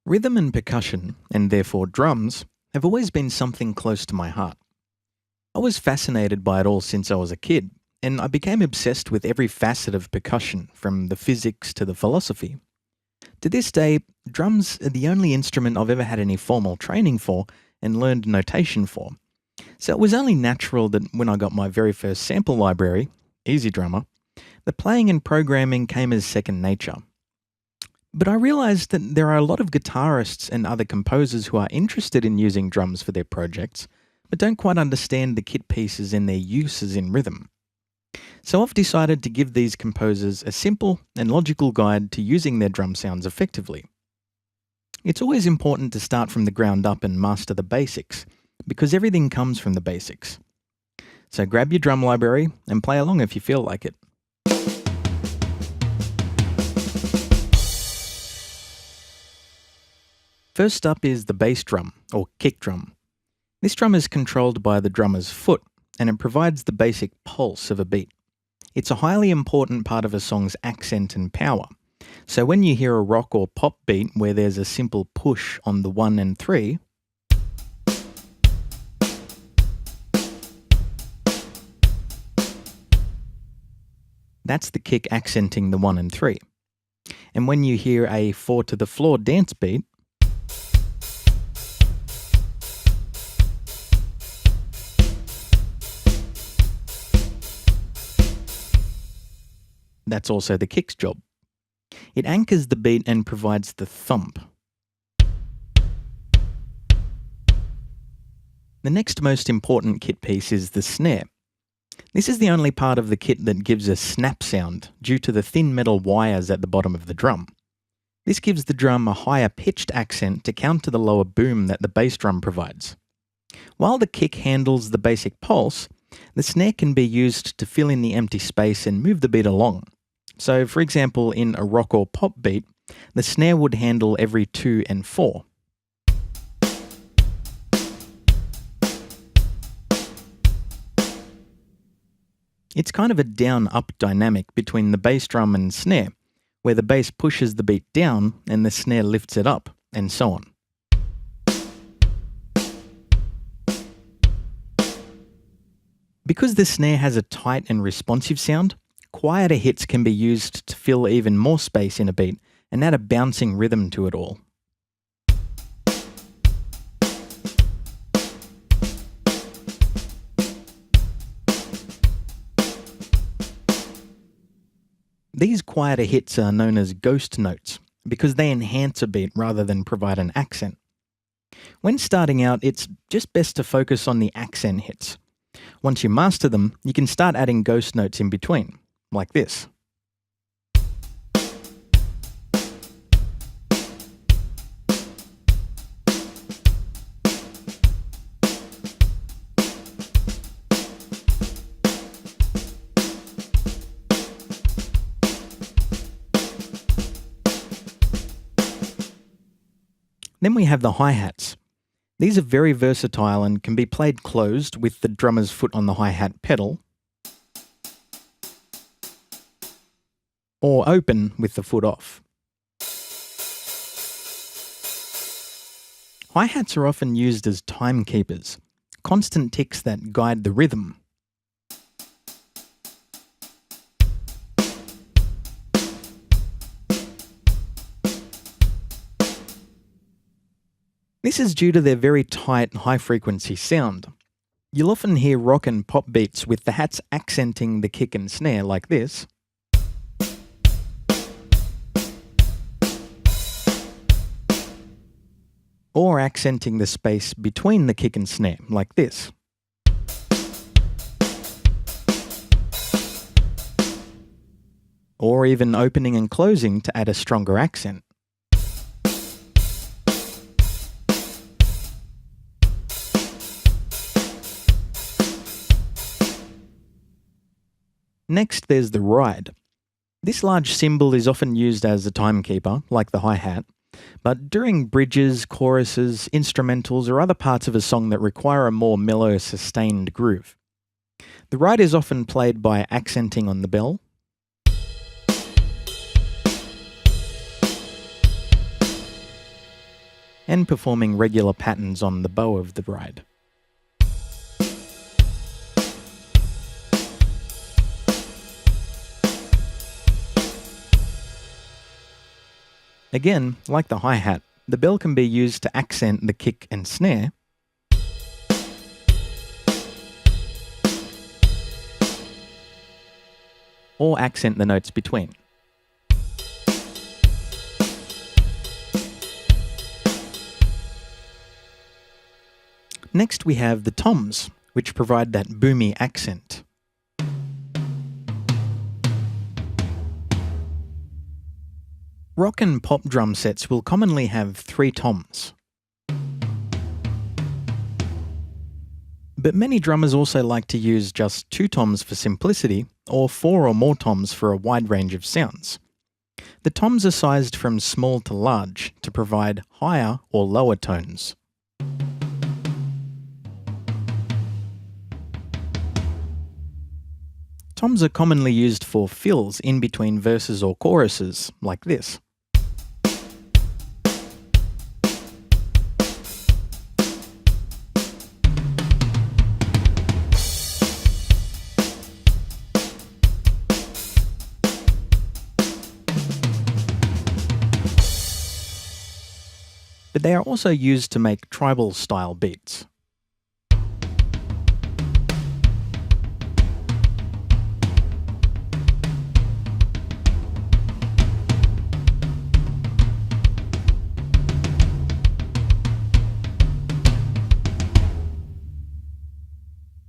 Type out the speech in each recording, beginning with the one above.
Rhythm and percussion, and therefore drums, have always been something close to my heart. I was fascinated by it all since I was a kid, and I became obsessed with every facet of percussion, from the physics to the philosophy. To this day, drums are the only instrument I've ever had any formal training for and learned notation for. So it was only natural that when I got my very first sample library, Easy Drummer, the playing and programming came as second nature. But I realized that there are a lot of guitarists and other composers who are interested in using drums for their projects, but don't quite understand the kit pieces and their uses in rhythm. So I've decided to give these composers a simple and logical guide to using their drum sounds effectively. It's always important to start from the ground up and master the basics, because everything comes from the basics. So grab your drum library and play along if you feel like it. First up is the bass drum, or kick drum. This drum is controlled by the drummer's foot, and it provides the basic pulse of a beat. It's a highly important part of a song's accent and power. So when you hear a rock or pop beat where there's a simple push on the 1 and 3, that's the kick accenting the 1 and 3. And when you hear a 4 to the floor dance beat, that's also the kick's job. It anchors the beat and provides the thump. The next most important kit piece is the snare. This is the only part of the kit that gives a snap sound due to the thin metal wires at the bottom of the drum. This gives the drum a higher pitched accent to counter the lower boom that the bass drum provides. While the kick handles the basic pulse, the snare can be used to fill in the empty space and move the beat along. So, for example, in a rock or pop beat, the snare would handle every 2 and 4. It's kind of a down-up dynamic between the bass drum and snare, where the bass pushes the beat down and the snare lifts it up, and so on. Because the snare has a tight and responsive sound, quieter hits can be used to fill even more space in a beat and add a bouncing rhythm to it all. These quieter hits are known as ghost notes because they enhance a beat rather than provide an accent. When starting out, it's just best to focus on the accent hits. Once you master them, you can start adding ghost notes in between, like this. Then we have the hi-hats. These are very versatile and can be played closed with the drummer's foot on the hi-hat pedal, or open with the foot off. Hi-hats are often used as timekeepers, constant ticks that guide the rhythm. This is due to their very tight, high-frequency sound. You'll often hear rock and pop beats with the hats accenting the kick and snare like this, or accenting the space between the kick and snare like this. Or even opening and closing to add a stronger accent. Next, there's the ride. This large cymbal is often used as a timekeeper, like the hi-hat, but during bridges, choruses, instrumentals, or other parts of a song that require a more mellow, sustained groove. The ride is often played by accenting on the bell, and performing regular patterns on the bow of the bride. Again, like the hi-hat, the bell can be used to accent the kick and snare, or accent the notes between. Next we have the toms, which provide that boomy accent. Rock and pop drum sets will commonly have 3 toms. But many drummers also like to use just 2 toms for simplicity, or 4 or more toms for a wide range of sounds. The toms are sized from small to large to provide higher or lower tones. Toms are commonly used for fills in between verses or choruses, like this. But they are also used to make tribal-style beats.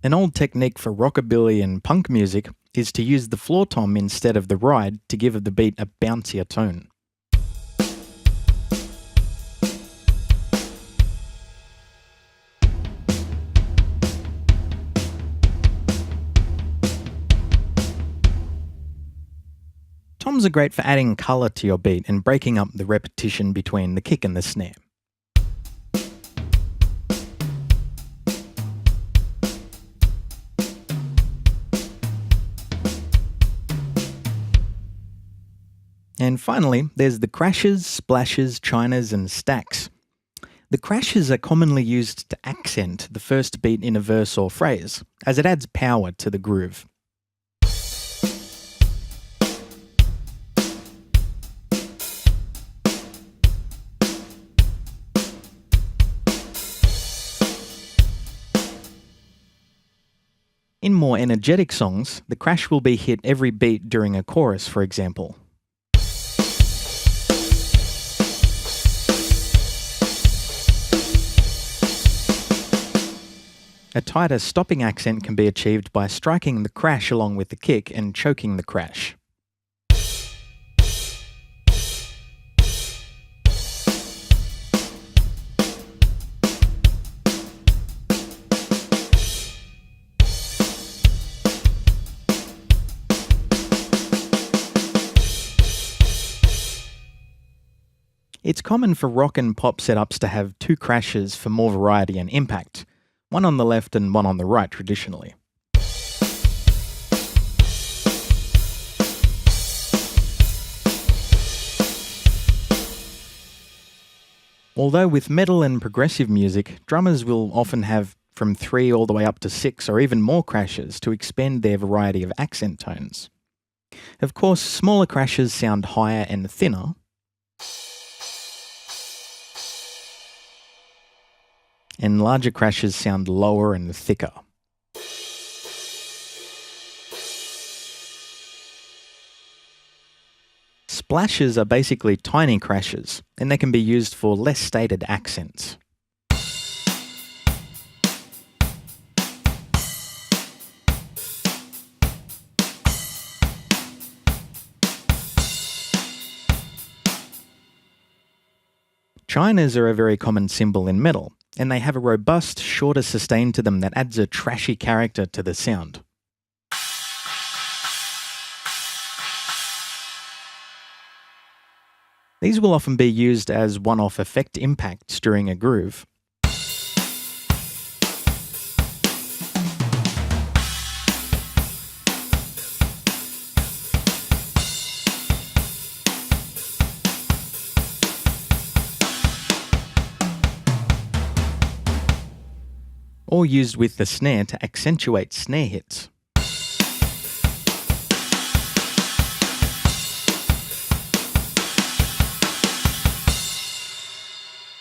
An old technique for rockabilly and punk music is to use the floor tom instead of the ride to give the beat a bouncier tone. Toms are great for adding colour to your beat and breaking up the repetition between the kick and the snare. And finally, there's the crashes, splashes, chinas, and stacks. The crashes are commonly used to accent the first beat in a verse or phrase, as it adds power to the groove. In more energetic songs, the crash will be hit every beat during a chorus, for example. A tighter stopping accent can be achieved by striking the crash along with the kick and choking the crash. It's common for rock and pop setups to have 2 crashes for more variety and impact, one on the left and one on the right traditionally. Although with metal and progressive music, drummers will often have from 3 all the way up to 6 or even more crashes to expand their variety of accent tones. Of course, smaller crashes sound higher and thinner, and larger crashes sound lower and thicker. Splashes are basically tiny crashes, and they can be used for less stated accents. Chinas are a very common symbol in metal, and they have a robust, shorter sustain to them that adds a trashy character to the sound. These will often be used as one-off effect impacts during a groove. or used with the snare to accentuate snare hits.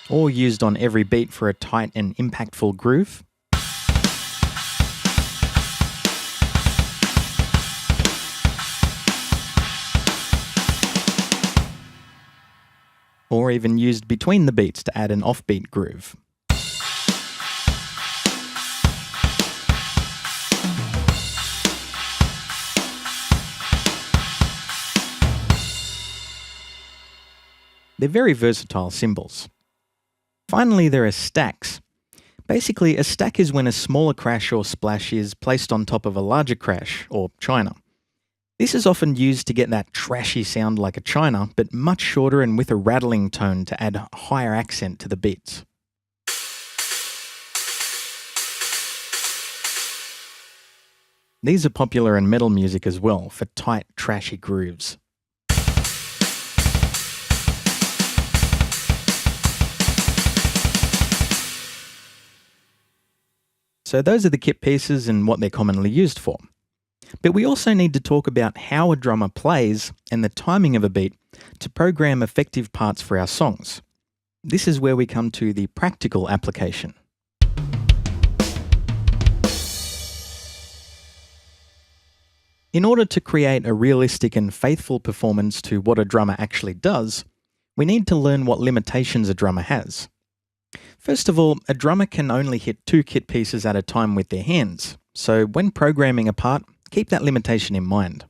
Or used on every beat for a tight and impactful groove. Or even used between the beats to add an offbeat groove. They're very versatile cymbals. Finally, there are stacks. Basically, a stack is when a smaller crash or splash is placed on top of a larger crash, or china. This is often used to get that trashy sound like a china, but much shorter and with a rattling tone to add higher accent to the beats. These are popular in metal music as well, for tight, trashy grooves. So those are the kit pieces and what they're commonly used for. But we also need to talk about how a drummer plays and the timing of a beat to program effective parts for our songs. This is where we come to the practical application. In order to create a realistic and faithful performance to what a drummer actually does, we need to learn what limitations a drummer has. First of all, a drummer can only hit 2 kit pieces at a time with their hands, so when programming a part, keep that limitation in mind.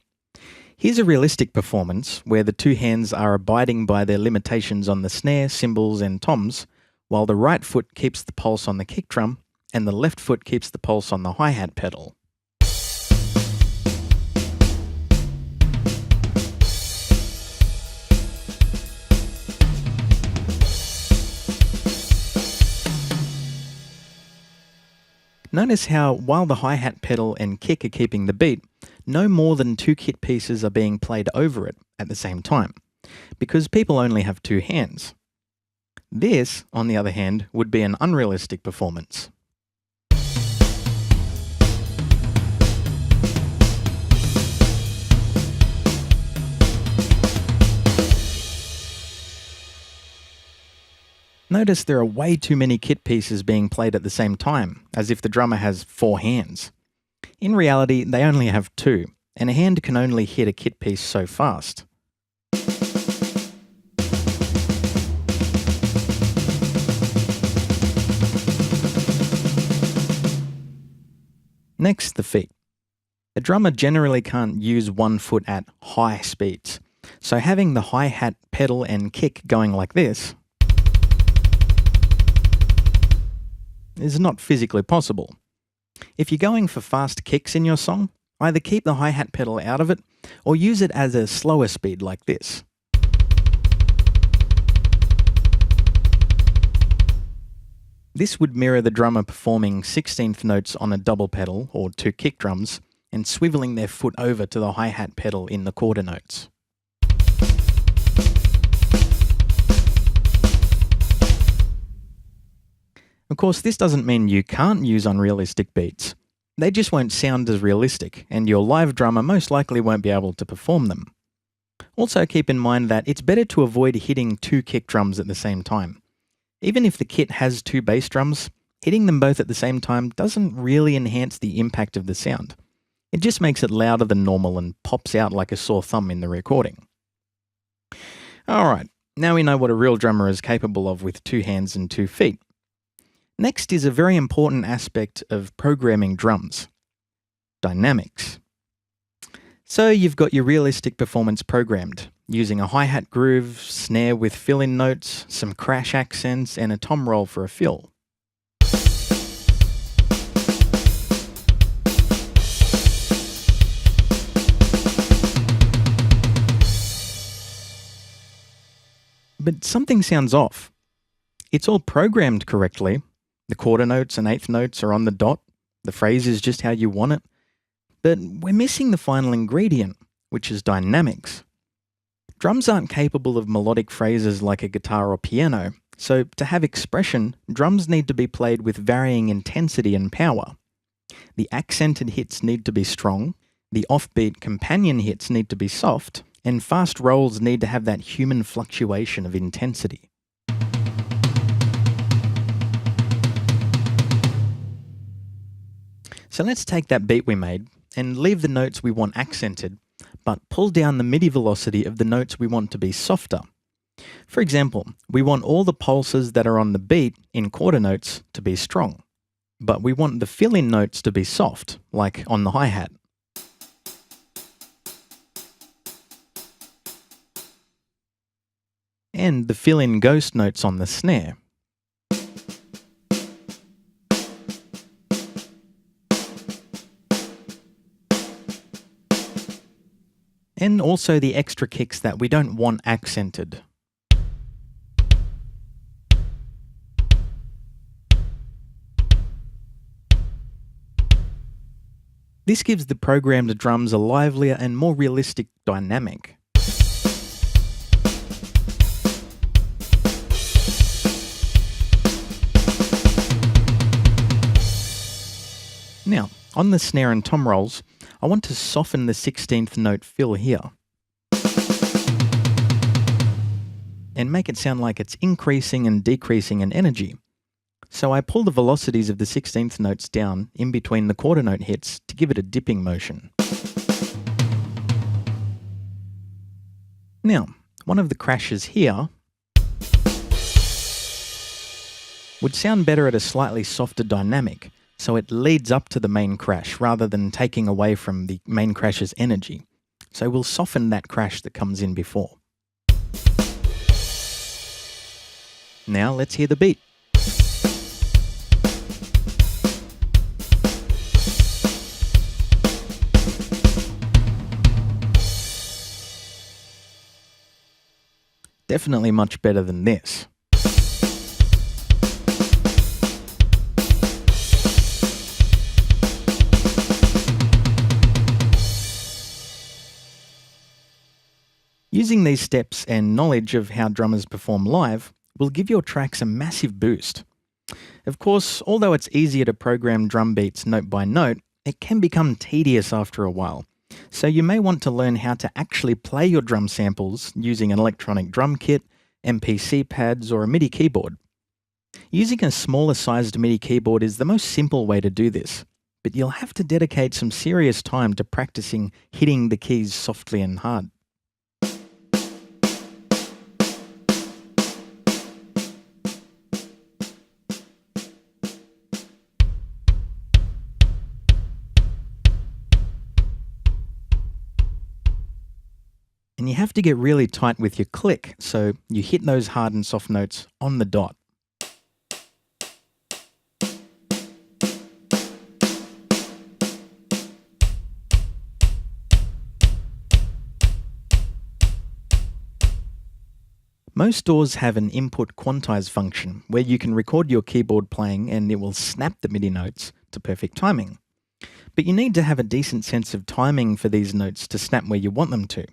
Here's a realistic performance where the 2 hands are abiding by their limitations on the snare, cymbals, and toms, while the right foot keeps the pulse on the kick drum and the left foot keeps the pulse on the hi-hat pedal. Notice how, while the hi-hat pedal and kick are keeping the beat, no more than 2 kit pieces are being played over it at the same time, because people only have 2 hands. This, on the other hand, would be an unrealistic performance. Notice there are way too many kit pieces being played at the same time, as if the drummer has 4 hands. In reality, they only have 2, and a hand can only hit a kit piece so fast. Next, the feet. A drummer generally can't use one foot at high speeds, so having the hi-hat pedal and kick going like this is not physically possible. If you're going for fast kicks in your song, either keep the hi-hat pedal out of it or use it as a slower speed like this. This would mirror the drummer performing 16th notes on a double pedal or 2 kick drums and swiveling their foot over to the hi-hat pedal in the quarter notes. Of course, this doesn't mean you can't use unrealistic beats. They just won't sound as realistic, and your live drummer most likely won't be able to perform them. Also keep in mind that it's better to avoid hitting 2 kick drums at the same time. Even if the kit has 2 bass drums, hitting them both at the same time doesn't really enhance the impact of the sound. It just makes it louder than normal and pops out like a sore thumb in the recording. Alright, now we know what a real drummer is capable of with 2 hands and 2 feet. Next is a very important aspect of programming drums: dynamics. So you've got your realistic performance programmed, using a hi-hat groove, snare with fill-in notes, some crash accents, and a tom roll for a fill. But something sounds off. It's all programmed correctly. The quarter notes and 8th notes are on the dot. The phrase is just how you want it. But we're missing the final ingredient, which is dynamics. Drums aren't capable of melodic phrases like a guitar or piano, So, to have expression, drums need to be played with varying intensity and power. The accented hits need to be strong, the offbeat companion hits need to be soft, and fast rolls need to have that human fluctuation of intensity. So let's take that beat we made and leave the notes we want accented, but pull down the MIDI velocity of the notes we want to be softer. For example, we want all the pulses that are on the beat in quarter notes to be strong, but we want the fill-in notes to be soft, like on the hi-hat. And the fill-in ghost notes on the snare. And also the extra kicks that we don't want accented. This gives the programmed drums a livelier and more realistic dynamic. Now, on the snare and tom rolls, I want to soften the 16th note fill here and make it sound like it's increasing and decreasing in energy. So I pull the velocities of the 16th notes down in between the quarter note hits to give it a dipping motion. Now, one of the crashes here would sound better at a slightly softer dynamic, so it leads up to the main crash rather than taking away from the main crash's energy. So we'll soften that crash that comes in before. Now let's hear the beat. Definitely much better than this. Using these steps and knowledge of how drummers perform live will give your tracks a massive boost. Of course, although it's easier to program drum beats note by note, it can become tedious after a while. So you may want to learn how to actually play your drum samples using an electronic drum kit, MPC pads, or a MIDI keyboard. Using a smaller sized MIDI keyboard is the most simple way to do this, but you'll have to dedicate some serious time to practicing hitting the keys softly and hard. And you have to get really tight with your click, so you hit those hard and soft notes on the dot. Most DAWs have an input quantize function where you can record your keyboard playing and it will snap the MIDI notes to perfect timing. But you need to have a decent sense of timing for these notes to snap where you want them to.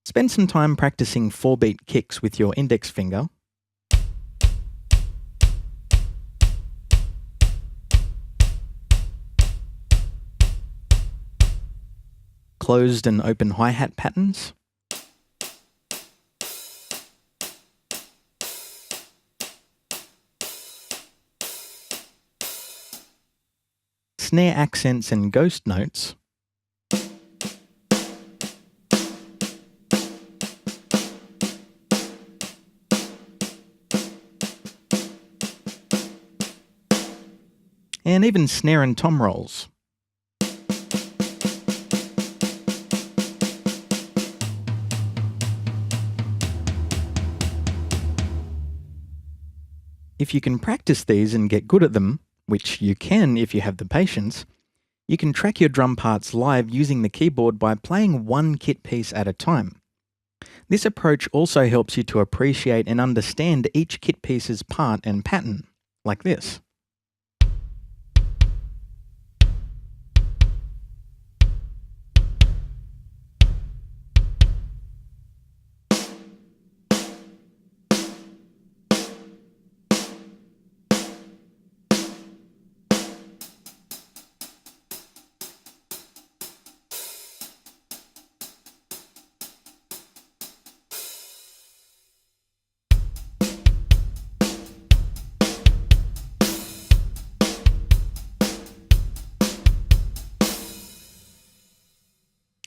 Spend some time practicing 4-beat kicks with your index finger. Closed and open hi-hat patterns. Snare accents and ghost notes. And even snare and tom rolls. If you can practice these and get good at them, which you can if you have the patience, you can track your drum parts live using the keyboard by playing one kit piece at a time. This approach also helps you to appreciate and understand each kit piece's part and pattern, like this.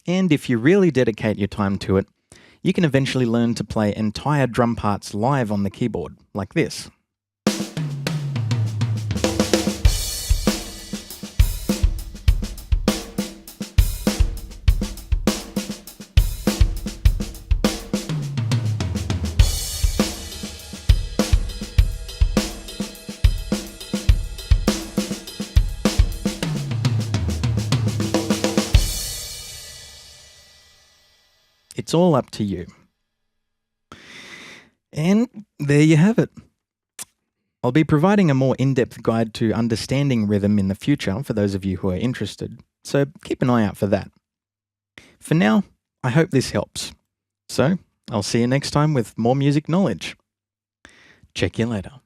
And if you really dedicate your time to it, you can eventually learn to play entire drum parts live on the keyboard, like this. It's all up to you. And there you have it. I'll be providing a more in-depth guide to understanding rhythm in the future for those of you who are interested, so keep an eye out for that. For now, I hope this helps. So, I'll see you next time with more music knowledge. Check you later.